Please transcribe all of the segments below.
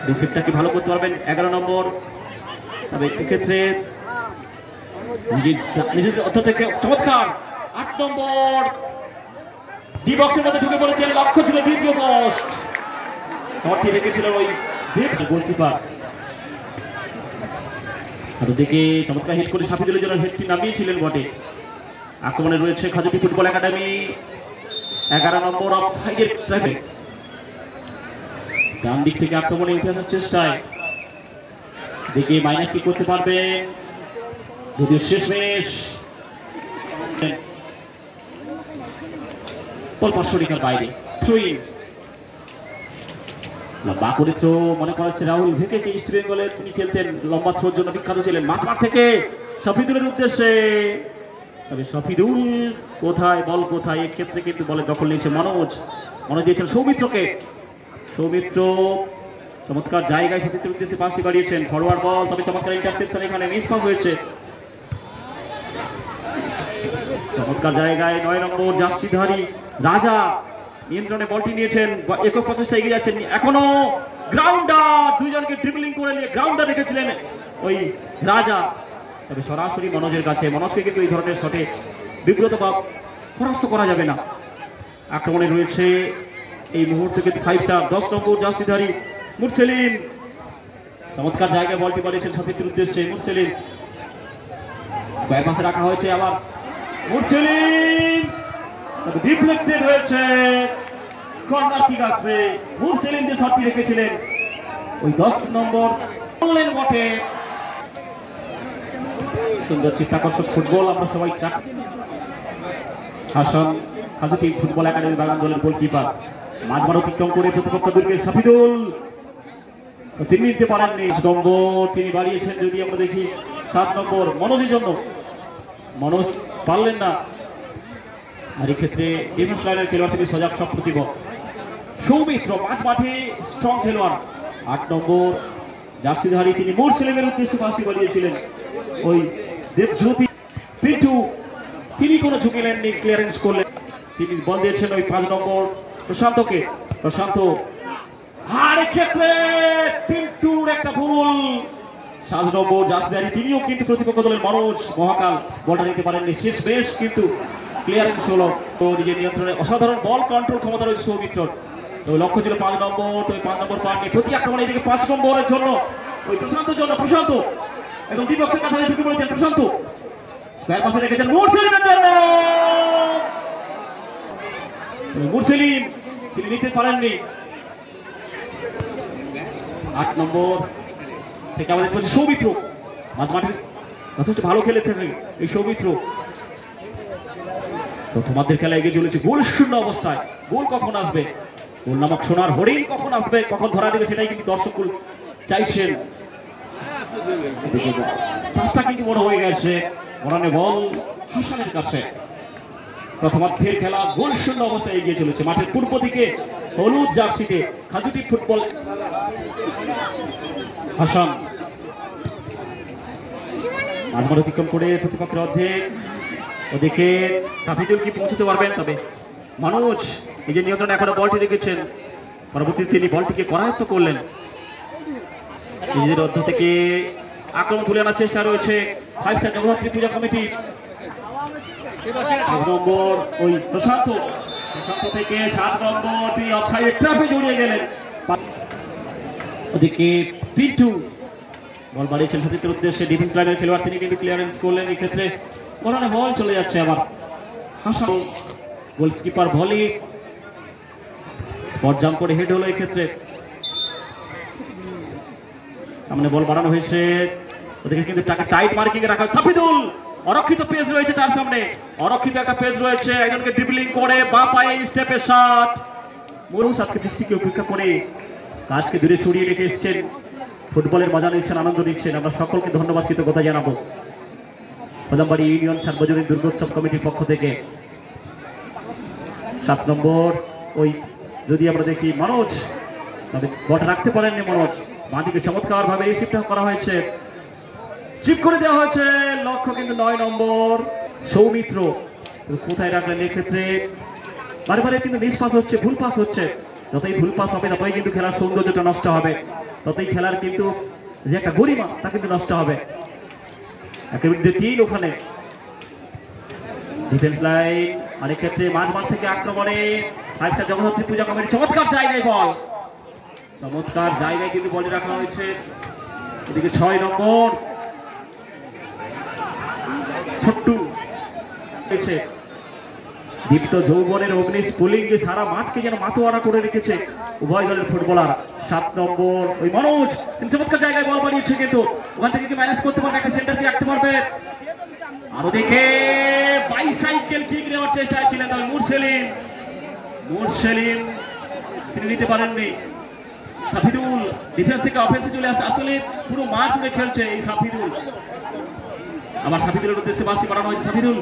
রিসিভটা কি ভালো করতে পারবেন 11 নম্বর। তবে এক্ষেত্রে নিজেদের অর্থ থেকে চমৎকার 8 নম্বর ডি বক্সের মধ্যে ঢুকে পড়েছেন। লক্ষ্য ছিল দ্বিতীয় পোস্ট, শটটি রেখেছিলেন ওই গোলকিপার। আর ওদিকে চমৎকার হিট করে সাফিদুলের জন্য হেডটি নামিয়েছিলেন বটে। আক্রমণে রয়েছে খাজুটি ফুটবল একাডেমি 11 নম্বর অফসাইডের ট্র্যাপে। ডান দিক থেকে আক্রমণে উঠে আসার চেষ্টায় দেখে মাইনাস কি করতে পারবে, যদিও শেষমেশ পার্শ্বরেখার বাইরে। লম্বা করে তো মনে করা হচ্ছে রাহুল ভেকে ইস্ট বেঙ্গলে তিনি খেলতেন, লম্বা থ্রোর জন্য বিখ্যাত ছিলেন। মাঝমাঠ থেকে শফিদুলের উদ্দেশ্যে, তবে শফিদুল কোথায় বল কোথায়, এক্ষেত্রে কিন্তু বলে দখল নিয়েছে মনোজ দিয়েছেন সৌমিত্রকে। সৌমিত্র চমৎকার জায়গায় শফিদুলের উদ্দেশ্যে পাসটি বাড়িয়েছেন। ফরওয়ার্ড বল, তবে চমৎকার ইন্টারসেপশন এখানে মিস পাস হয়েছে। চমৎকার জায়গায় 9 নম্বর জার্সিধারী রাজা নিয়ন্ত্রণে বলটি নিয়েছেন, একক প্রচেষ্টা এগিয়ে যাচ্ছেন। এখনো গ্রাউন্ডার, দুইজনকে ড্রিবলিং করে নিয়ে গ্রাউন্ডার রেখেছিলেন ওই রাজা, তবে সরাসরি মনোজের কাছে। মনোজকে কিন্তু এই ধরনের শটে বিব্রত বা পরাস্ত করা যাবে না। আক্রমণে রয়েছে এই মুহূর্তে কিন্তু 10 নম্বর জার্সিধারী মুরসেলিন। চমৎকার জায়গায় বলটি পাঠিয়েছেন শফিদুলের উদ্দেশ্যে। মুরসেলিন পাশে রাখা হয়েছে, আবার মুরসেলিন ডিফ্লেক্টেড হয়েছে, কর্নার কিক আসবে। মুরসেলিন যে শটটি রেখেছিলেন ওই 10 নম্বর বললেন বটে। সুন্দর চিত্তাকর্ষক ফুটবল আমরা সবাই চাই। হাসান খাজুটি ফুটবল একাডেমি বাগান দলের গোলকিপার মাঝমাঠ অতিক্রম করে প্রতিপক্ষ দুর্গের শফিদুল তিনি নিতে পারেননি। নম্বর তিনি বাড়িয়েছেন, যদি আমরা দেখি 7 নম্বর মনোজের জন্য, মনোজ পারলেন না। আর এক্ষেত্রে ডিফেন্স লাইনের খেলোয়াড় তিনি সজাগ সপ্রতিভ সৌমিত্র, মাঝমাঠে স্ট্রং খেলোয়াড় 8 নম্বর জার্সিধারী তিনি মুরসেলিমের উদ্দেশ্যে পাসটি বাড়িয়েছিলেন ওই দেবজ্যোতি পিন্টু, তিনি কোনো ঝুঁকি নেননি, ক্লিয়ারেন্স করলেন। তিনি বল দিয়েছেন ওই 5 নম্বর প্রশান্তকে। প্রশান্ত, আর এক্ষেত্রে পিন্টুর একটা ভুল। 7 নম্বর জার্সিধারী তিনিও কিন্তু প্রতিপক্ষ দলের মনোজ মহাকাল বলটা নিতে পারেননি। শেষ বেশ কিন্তু ক্লিয়ারেন্স হলো, তো নিজের নিয়ন্ত্রণে অসাধারণ বল কন্ট্রোল ক্ষমতা রয়েছে সৌমিত্রর। তো লক্ষ্য ছিল 5 নম্বর, তো 5 নম্বর পাননি। প্রতি আক্রমণে এদিকে 5 নম্বরের জন্য ওই প্রশান্তের জন্য, প্রশান্ত এবং দ্বিপক্ষের কাছে ঢুকে পড়েছেন। প্রশান্ত স্কয়ার পাশে রেখেছেন মুরসেলিমের জন্য, মুরসেলিম তিনি নিতে পারেননি। 8 নম্বর থেকে আমাদের করছে সৌমিত্র, মাঝমাঠে যথেষ্ট ভালো খেলে থাকে এই সৌমিত্র। তো তোমাদের খেলা এগিয়ে চলেছে গোল শূন্য অবস্থায়। গোল কখন আসবে, গোল নামক সোনার হরিণ কখন আসবে, কখন ধরা দেবে, সেটাই কিন্তু দর্শক চাইছেন। পাঁচটা কিন্তু বড় হয়ে গেছে, মরানে বল হাসানের কাছে। প্রথমার্ধের খেলা গোল শূন্য অবস্থায় এগিয়ে চলেছে। মাঠের পূর্ব দিকে হলুদ জার্সিতে খাজুটি ফুটবল হাসান মাঝমাঠ অতিক্রম করে প্রতিপক্ষের অর্ধেক। ওদিকে শফিদুল কি পৌঁছতে পারবেন, তবে মনোজ নিজের নিয়ন্ত্রণে এখনো বলটি রেখেছেন। পরবর্তীতে তিনি বলটিকে করায়ত্ত করলেন। নিজেদের অর্ধ থেকে আক্রমণ তুলে আনার চেষ্টা রয়েছে 5 স্টার জগদ্ধাত্রী পূজা কমিটি। 5 নম্বর ওই প্রশান্ত থেকে 7 নম্বর তিনি অফসাইডের ট্র্যাপে জড়িয়ে গেলেন। ওদিকে পিন্টু বল বাড়িয়েছেন শফিদুলের উদ্দেশ্যে, ডিফেন্স লাইনের খেলোয়াড় তিনি কিন্তু ক্লিয়ারেন্স করলেন। এক্ষেত্রে কোনানে বল চলে যাচ্ছে আবার Hasan, goalkeeper volley spot jump করে হেড হলো। এক্ষেত্রে সামনে বল বাড়ানো হয়েছে, ওদিকে কিন্তু তাকে টাইট মার্কিং এ রাখা শফিদুল। অরক্ষিত পেস রয়েছে তার সামনে, অরক্ষিত একটা পেস রয়েছে, একজনকে ড্রিবলিং করে বা পায়ে স্টেপের শট। মুরুসাদকে দৃষ্টিকে উপেক্ষা করে কাজকে দূরে সরিয়ে রেখে এসছেন, ফুটবলের মজা নিচ্ছেন, আনন্দ নিচ্ছেন। আমরা সকলকে ধন্যবাদ কৃতজ্ঞতা জানাবো কদমবাড়ি ইউনিয়ন সার্বজনীন দুর্গোৎসব কমিটির পক্ষ থেকে। 7 নম্বর ওই যদি আমরা দেখি মনোজ, তবে বট রাখতে পারেননি মনোজ। বাঁদিকে চমৎকার ভাবে রিসিভটা করা হয়েছে, চিপ করে দেওয়া হয়েছে। লক্ষ্য কিন্তু 9 নম্বর সৌমিত্র, কোথায় রাখলেন এক্ষেত্রে বারে বারে কিন্তু মিস পাস হচ্ছে, ভুল পাস হচ্ছে। যতই ভুল পাস হবে ততই কিন্তু খেলার সৌন্দর্যটা নষ্ট হবে, ততই খেলার কিন্তু যে একটা গরিমা তা কিন্তু নষ্ট হবে। একেবারে 3 ওখানে ডিফেন্স লাইন, অনেক ক্ষেত্রে মাঝ থেকে আক্রমণে আরেকটা জগদ্ধাত্রী পূজা কমিটি চমৎকার জায়গায় বল, চমৎকার জায়গায় কিন্তু বলে রাখা হয়েছে। এদিকে 6 নম্বর ছোট্টু দীপ্ত যৌবনের অগ্নি স্ফুলিঙ্গে সারা মাঠকে যেন মাতোয়ারা করে রেখেছে উভয় দলের ফুটবলার। 7 নম্বর ওই মনোজ তিনি চমৎকার জায়গায় বল বানিয়েছে, কিন্তু ওখান থেকে কি ম্যানেজ করতে পারবে, একটা সেন্টার দিয়ে রাখতে পারবে। আরো দেখে বাইসাইকেল কিক নেওয়ার চেষ্টায় ছিলেন তবে মুরসেলিম তিনি নিতে পারেননি। সাফিদুল ডিফেন্স থেকে অফেন্সে চলে আসে, আসলে পুরো মাঠ জুড়ে খেলছে এই সাফিদুল। আবার সাফিদুলের উদ্দেশ্যে বাসটি বাড়ানো হয়েছে। সাফিদুল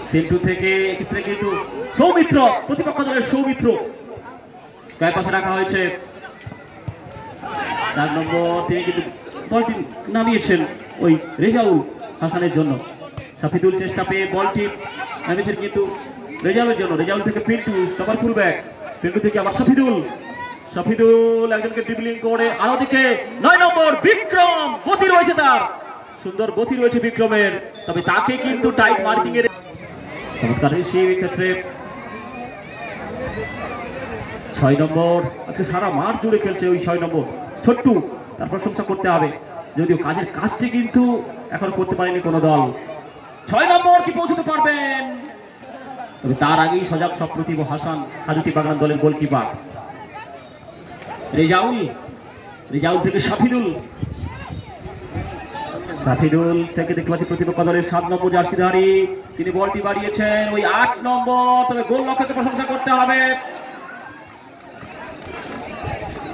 সিন্টু থেকে কিন্তু সৌমিত্র, প্রতিপক্ষ দলের সৌমিত্র গায়ে পাশে রাখা হয়েছে। 4 নম্বর তিনি কিন্তু বলটি নামিয়েছেন ওই রেজাউল হাসানের জন্য। সাফিদুল চেষ্টা পেয়ে বলটি নামিয়েছেন কিন্তু রেজাউলের জন্য। রেজাউল থেকে পিন্টু সবার ফুল ব্যাক, পিন্টু থেকে আবার সাফিদুল একজনকে ড্রিবলিং করে। আরো দিকে 9 নম্বর বিক্রম, গতি রয়েছে তার, সুন্দর গতি রয়েছে বিক্রমের, তবে তাকে কিন্তু টাইট মার্কিং এর চমৎকার রিসিভ। ক্ষেত্রে 6 নম্বর আজকে সারা মাঠ জুড়ে খেলছে ওই 6 নম্বর ছোট্টু, তার প্রশংসা করতে হবে, যদিও কাজের কাজটি কিন্তু এখন করতে পারেনি কোনো দল। 6 নম্বর কি পৌঁছতে পারবেন, তবে তার আগেই সজাগ সপ্রতিভ হাসান, হাজুতি বাগান দলের গোলকিপার। রেজাউল থেকে সাফিদুল থেকে দেখতে পাচ্ছি প্রতিপক্ষ দলের 7 নম্বর জার্সিধারী, তিনি বলটি বাড়িয়েছেন ওই 8 নম্বর, তবে গোল লক্ষ্যকে প্রশংসা করতে হবে।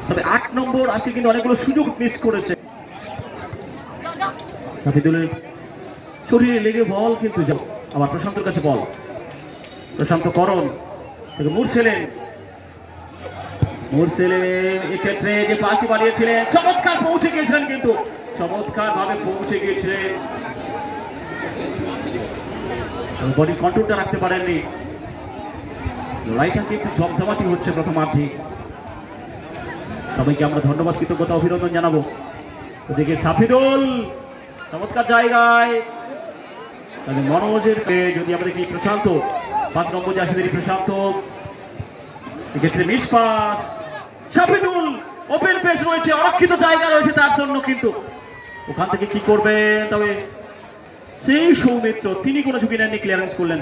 তবে 8 নম্বর আজকে কিন্তু অনেকগুলো সুযোগ মিস করেছে। সাফিদুলের শরীরে লেগে বল কিন্তু আবার প্রশান্তর কাছে বল, প্রশান্তকরণ থেকে মুরসেলেন এক্ষেত্রে যে পাসটি বাড়িয়েছিলেন চমৎকার পৌঁছে গিয়েছিলেন, কিন্তু চমৎকার ভাবে পৌঁছে গিয়েছিলেন, বডি কন্ট্রোলটা রাখতে পারেননি। লড়াইটা কিন্তু জমজমাটি হচ্ছে প্রথমার্ধে। সবাইকে আমরা ধন্যবাদ, কৃতজ্ঞতা, অভিনন্দন জানাবো। ওদিকে সাফিদুল চমৎকার জায়গায়, মনোজের যদি আমরা দেখি প্রশান্ত 5 নম্বর জার্সিধারী প্রশান্ত, এক্ষেত্রে মিস পাস। সাফিদুল ওপেন পেস রয়েছে, অরক্ষিত জায়গা রয়েছে তার জন্য, কিন্তু ওখান থেকে কি করবেন, তবে সেই সৌমিত্র তিনি কোনো ঝুঁকি নেননি, ক্লিয়ারেন্স করলেন।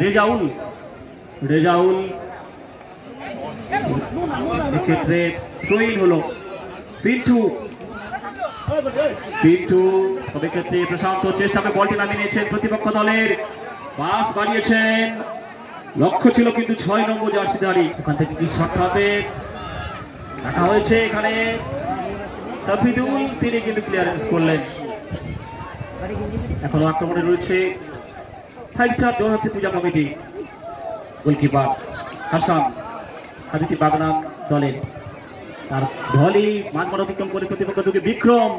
রেজাউল এক্ষেত্রে থ্রোইন হলো। পিন্টু তবে ক্ষেত্রে প্রশান্ত চেষ্টা করে বলটি নামিয়ে নিয়েছেন প্রতিপক্ষ দলের, পাস বাড়িয়েছেন, লক্ষ্য ছিল কিন্তু 6 নম্বর জার্সিধারী। ওখান থেকে কি শট হবে, দেখা হয়েছে এখানে সাফিদুল, তিনি কিন্তু ক্লিয়ারেন্স করলেন। এখনো আক্রমণে রয়েছে 5 স্টার জগদ্ধাত্রী পূজা কমিটি, গোলকিপার হাসান, হাজুতি বাগনান দলের। তার দলই মাঝমাঠ অতিক্রম করে প্রতিপক্ষ দিকে বিক্রম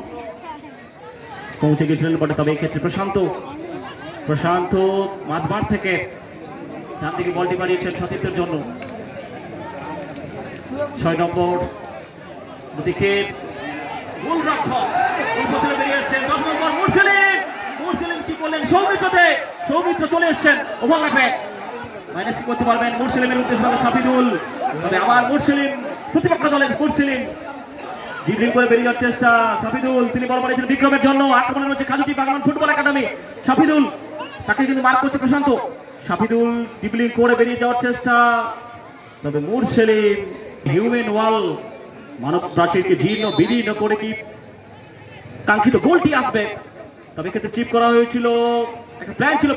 পৌঁছে গেছিলেন বটে, তবে এক্ষেত্রে প্রশান্ত মাঝমাঠ থেকে ডান দিকে বলটি বাড়িয়েছেন সতীর্থের জন্য। 6 নম্বর দিকে গোলরক্ষক বেরিয়ে এসছেন। 10 নম্বর মুরসেলিম কি করলেন, সৌমিত্র চলে এসছেন, ওভার রাখবেন, মাইনাস করতে পারবেন। মুরসেলিমের উদ্দেশ্যে হবে সাফিদুল, তবে আবার প্রতিপক্ষ দলের মুরসেলিম ড্রিবলিং করে বেরিয়ে যাওয়ার চেষ্টা। সাফিদুল তিনি বল বাড়িয়েছেন বিক্রমের জন্য, আক্রমণে রয়েছে কাজুটি বাগান ফুটবল একাডেমি। সাফিদুল তাকে কিন্তু মার্ক করছে প্রশান্ত, সাফিদুল ড্রিবলিং করে বেরিয়ে যাওয়ার চেষ্টা, তবে মুরসেলিম হিউম্যান ওয়াল মানব প্রাচীরকে জীর্ণ বিদীর্ণ করে কি কাঙ্ক্ষিত গোলটি আসবে, তবে ক্ষেত্রে চিপ করা হয়েছিল, একটা প্ল্যান ছিল,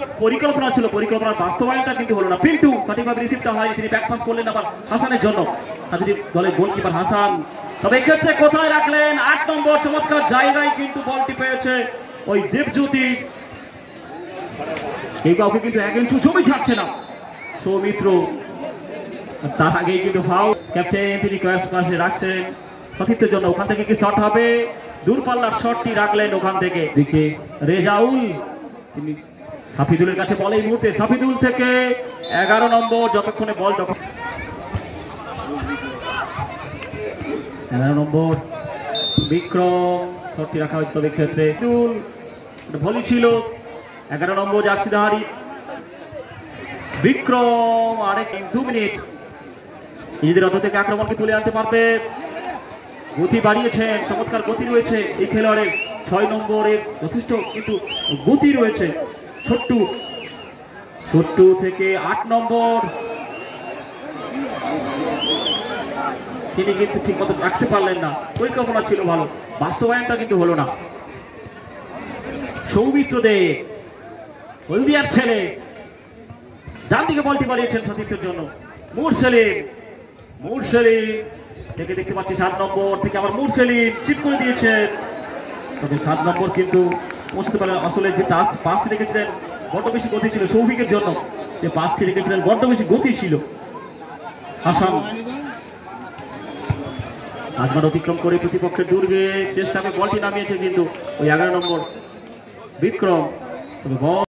পরিকল্পনার বাস্তবায়নটা কিন্তু হলো না। পিন্টু সঠিকভাবে রিসিভটা হয়নি, তিনি ব্যাক পাস করলেন আবার হাসানের জন্য, দলের গোলকিপার হাসান, তবে এক্ষেত্রে কোথায় রাখলেন 8 নম্বর, চমৎকার জায়গায় কিন্তু বলটি পেয়েছে ওই দেবজ্যোতি। এই কাউকে কিন্তু 1 ইঞ্চু জমি ছাড়ছে না সৌমিত্র, তার আগেই কিন্তু ফাউল। ক্যাপ্টেন তিনি পাশে রাখছেন সতীর্থের জন্য, ওখান থেকে কি শট হবে, দূরপাল্লার শটটি রাখলেন ওখান থেকে। দিকে রেজাউল তিনি সাফিদুলের কাছে বল এই মুহূর্তে, সাফিদুল থেকে 11 নম্বর, যতক্ষণে বল 11 নম্বর বিক্রম, শটটি রাখা হয়েছে তবে ক্ষেত্রে ভলি ছিল। 11 নম্বর জার্সিধারী বিক্রম, আরেক 2 মিনিট নিজেদের অর্ধ থেকে আক্রমণকে তুলে আনতে পারবে। গতি বাড়িয়েছেন, চমৎকার গতি রয়েছে এই খেলোয়াড়ের। 6 নম্বরের যথেষ্ট কিন্তু গতি রয়েছে। ছোট্টু থেকে 8 নম্বর, তিনি কিন্তু ঠিক মতো রাখতে পারলেন না। পরিকল্পনা ছিল ভালো, বাস্তবায়নটা কিন্তু হলো না। সৌমিত্র দে হলদিয়ার ছেলে, ডান দিকে বলটি বাড়িয়েছেন সতীর্থের জন্য। মুরসেলিম থেকে দেখতে পাচ্ছি 7 নম্বর থেকে আবার মুরসেলিম চিপ করে দিয়েছেন, তবে 7 নম্বর কিন্তু পৌঁছতে পারেন। আসলে যে পাঁচটি রেখেছিলেন বড্ড বেশি গতি ছিল সৌভিকের জন্য, যে 5টি রেখেছিলেন বড্ড বেশি গতি ছিল। আসাম আজমান অতিক্রম করে প্রতিপক্ষের দুর্গে চেষ্টা করে বলটি নামিয়েছে, কিন্তু ওই 11 নম্বর বিক্রম তবে বল